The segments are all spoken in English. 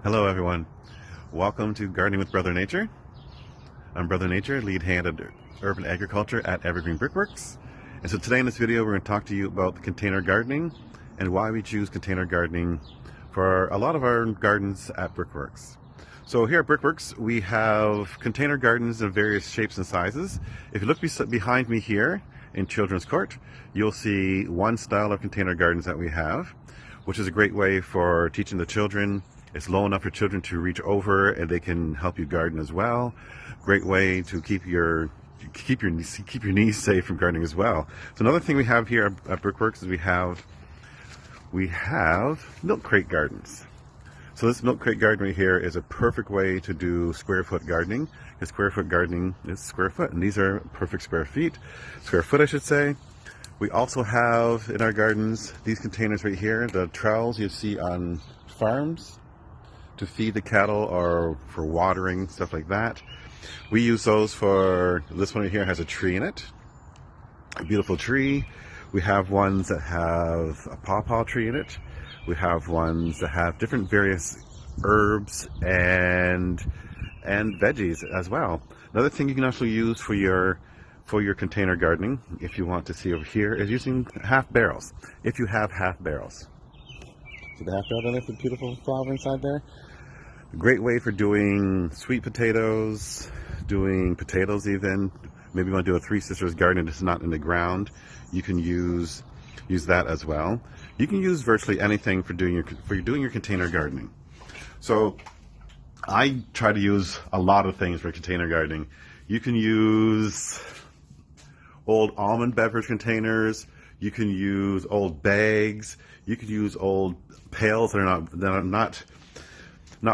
Hello everyone, welcome to Gardening with Brother Nature. I'm Brother Nature, lead hand of urban agriculture at Evergreen Brick Works. And so today in this video we're going to talk to you about the container gardening and why we choose container gardening for a lot of our gardens at Brickworks. So here at Brickworks we have container gardens of various shapes and sizes. If you look behind me here in Children's Court, you'll see one style of container gardens that we have, which is a great way for teaching the children. It's low enough for children to reach over and they can help you garden as well. Great way to keep your knees safe from gardening as well. So another thing we have here at Brickworks is we have milk crate gardens. So this milk crate garden right here is a perfect way to do square foot gardening. Because square foot gardening is square foot, and these are perfect square foot I should say. We also have in our gardens these containers right here, the troughs you see on farms to feed the cattle or for watering, stuff like that. We use those for, this one right here has a tree in it, a beautiful tree. We have ones that have a pawpaw tree in it. We have ones that have different various herbs and veggies as well. Another thing you can also use for your container gardening, if you want to see over here, is using half barrels. If you have half barrels. See the half barrel down there, the beautiful flower inside there? A great way for doing sweet potatoes, doing potatoes even. Maybe you want to do a Three Sisters garden that's not in the ground. You can use that as well. You can use virtually anything for doing your container gardening. So I try to use a lot of things for container gardening. You can use old almond beverage containers. You can use old bags. You could use old pails that are not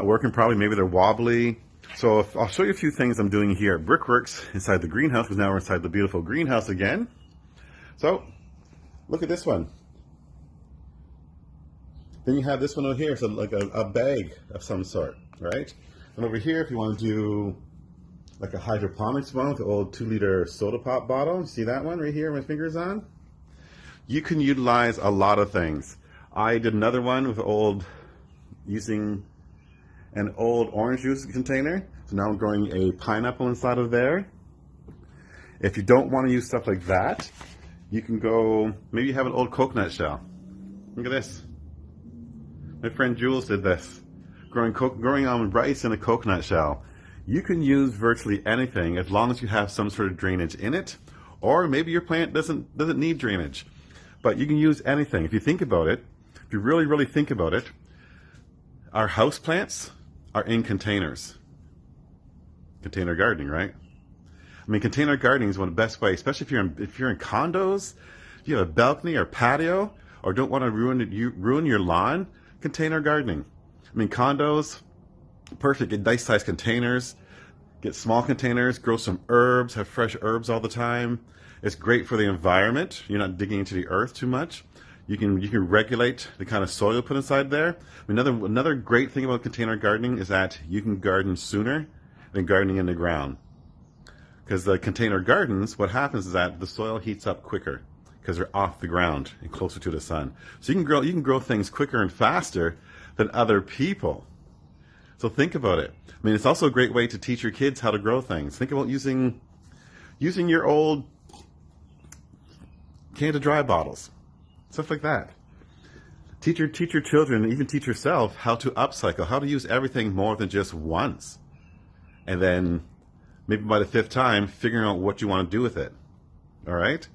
working properly. Maybe they're wobbly. So I'll show you a few things I'm doing here at Brickworks inside the greenhouse, because now we're inside the beautiful greenhouse again. So look at this one. Then you have this one over here, so like a bag of some sort, right? And over here, if you want to do like a hydroponics one with the old 2-liter soda pop bottle, see that one right here my finger's on? You can utilize a lot of things. I did another one with using an old orange juice container. So now I'm growing a pineapple inside of there. If you don't want to use stuff like that, you can go, maybe you have an old coconut shell. Look at this. My friend Jules did this. Growing almond rice in a coconut shell. You can use virtually anything as long as you have some sort of drainage in it, or maybe your plant doesn't need drainage. But you can use anything. If you think about it, if you really think about it, our house plants are in containers. Container gardening, right? I mean, container gardening is one of the best ways, especially if you're in condos, if you have a balcony or patio, or don't want to ruin your lawn. Container gardening. I mean, condos, perfect. Get nice sized containers. Get small containers. Grow some herbs. Have fresh herbs all the time. It's great for the environment. You're not digging into the earth too much. You can regulate the kind of soil you put inside there. I mean, another great thing about container gardening is that you can garden sooner than gardening in the ground. Because the container gardens, what happens is that the soil heats up quicker because they're off the ground and closer to the sun. So you can grow things quicker and faster than other people. So think about it. I mean, it's also a great way to teach your kids how to grow things. Think about using your old Canada Dry bottles, stuff like that. Teach your children, even teach yourself, how to upcycle, how to use everything more than just once. And then maybe by the 5th time, figuring out what you want to do with it. All right?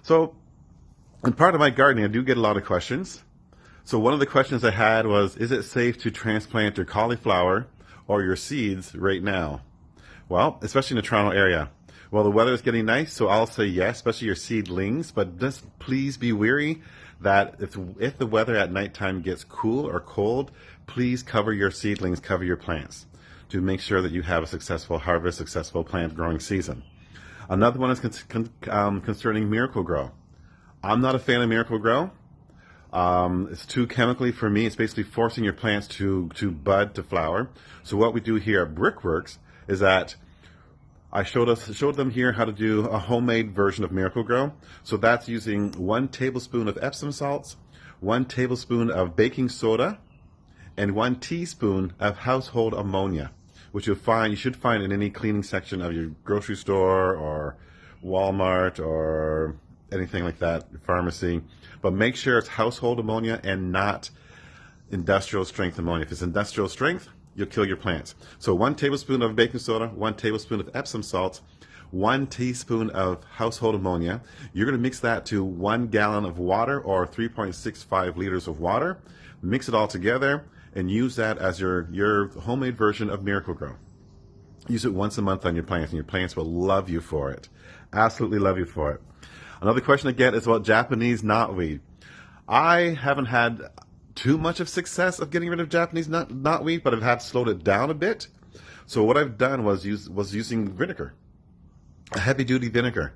So in part of my gardening, I do get a lot of questions. So one of the questions I had was, is it safe to transplant your cauliflower or your seeds right now? Well, especially in the Toronto area. Well, the weather is getting nice, so I'll say yes, especially your seedlings, but just please be wary that if the weather at nighttime gets cool or cold, please cover your seedlings, cover your plants to make sure that you have a successful harvest, successful plant growing season. Another one is concerning Miracle-Gro. I'm not a fan of Miracle-Gro. It's too chemically for me. It's basically forcing your plants to bud, to flower. So what we do here at Brickworks is that I showed them here how to do a homemade version of Miracle-Gro. So that's using 1 tablespoon of Epsom salts, 1 tablespoon of baking soda, and 1 teaspoon of household ammonia, which you should find in any cleaning section of your grocery store or Walmart or anything like that, pharmacy. But make sure it's household ammonia and not industrial strength ammonia. If it's industrial strength, you'll kill your plants. So 1 tablespoon of baking soda, 1 tablespoon of Epsom salt, 1 teaspoon of household ammonia. You're going to mix that to 1 gallon of water or 3.65 liters of water. Mix it all together and use that as your homemade version of Miracle-Gro. Use it once a month on your plants, and your plants will love you for it. Absolutely love you for it. Another question I get is about Japanese knotweed. I haven't had too much of success of getting rid of Japanese knotweed, but I've had slowed it down a bit. So what I've done was using vinegar, a heavy-duty vinegar,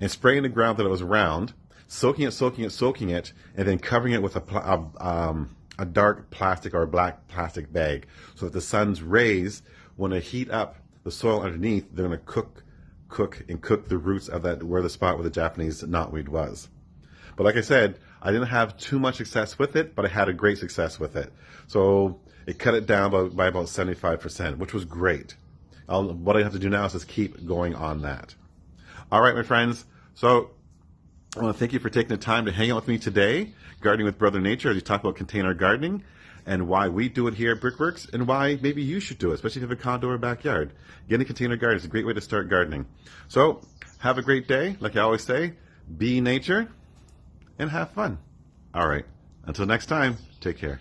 and spraying the ground that it was around, soaking it, and then covering it with a dark plastic or a black plastic bag, so that the sun's rays, when they heat up the soil underneath, they're going to cook the roots of that, where the spot where the Japanese knotweed was. But like I said, I didn't have too much success with it, but I had a great success with it. So it cut it down by about 75%, which was great. What I have to do now is just keep going on that. All right, my friends. So I want to thank you for taking the time to hang out with me today, Gardening with Brother Nature, as we talk about container gardening and why we do it here at Brickworks and why maybe you should do it, especially if you have a condo or backyard. Getting a container garden is a great way to start gardening. So have a great day. Like I always say, be nature and have fun. All right. Until next time, take care.